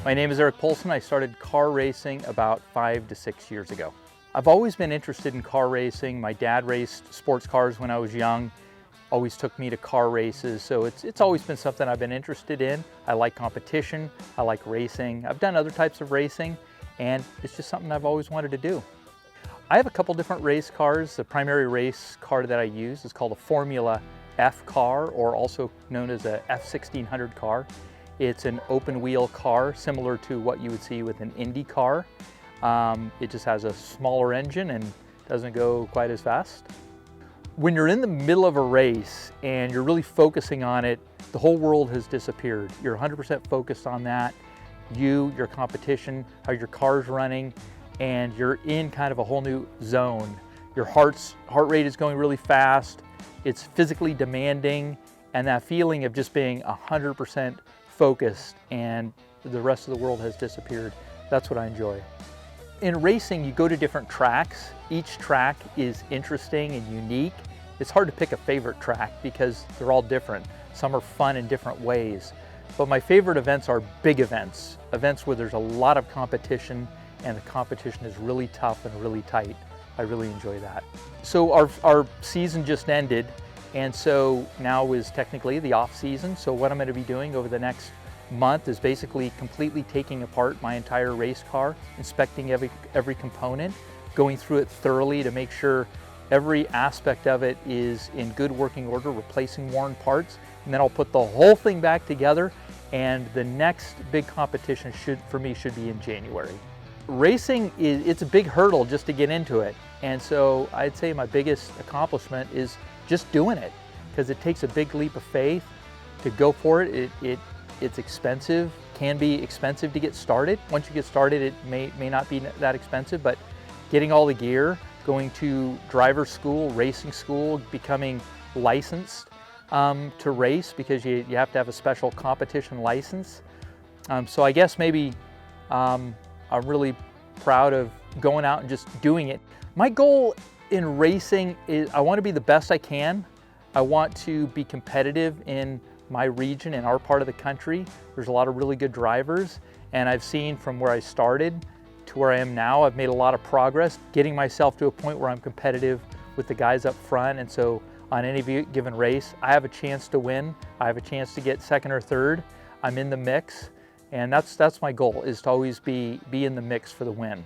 My name is Poulsen. I started car racing about 5 to 6 years ago. I've always been interested in car racing. My dad raced sports cars when I was young, always took me to car races, so it's always been something I've been interested in. I like competition, I like racing. I've done other types of racing, and it's just something I've always wanted to do. I have a couple different race cars. The primary race car that I use is called a Formula F car, or also known as a F-1600 car. It's an open wheel car similar to what you would see with an Indy car. It just has a smaller engine and doesn't go quite as fast. When you're in the middle of a race and you're really focusing on it, the whole world has disappeared. You're 100% focused on that. Your competition, how your car's running, and you're in kind of a whole new zone. Your heart rate is going really fast. It's physically demanding, and that feeling of just being 100% focused and the rest of the world has disappeared. That's what I enjoy. In racing, you go to different tracks. Each track is interesting and unique. It's hard to pick a favorite track because they're all different. Some are fun in different ways. But my favorite events are big events, events where there's a lot of competition and the competition is really tough and really tight. I really enjoy that. So our season just ended, and so now is technically the off season. So what I'm going to be doing over the next month is basically completely taking apart my entire race car, inspecting every component, going through it thoroughly to make sure every aspect of it is in good working order, replacing worn parts, and then I'll put the whole thing back together, and the next big competition for me should be in January. Racing it's a big hurdle just to get into it, and so I'd say my biggest accomplishment is just doing it, because it takes a big leap of faith to go for it. It's expensive, can be expensive to get started. Once you get started, it may not be that expensive, but getting all the gear, going to driver school, racing school, becoming licensed to race, because you have to have a special competition license. So I guess maybe I'm really proud of going out and just doing it. My goal in racing is I want to be the best I can. I want to be competitive in my region, in our part of the country. There's a lot of really good drivers, and I've seen from where I started to where I am now, I've made a lot of progress, getting myself to a point where I'm competitive with the guys up front, and so on any given race, I have a chance to win. I have a chance to get second or third. I'm in the mix, and that's my goal, is to always be in the mix for the win.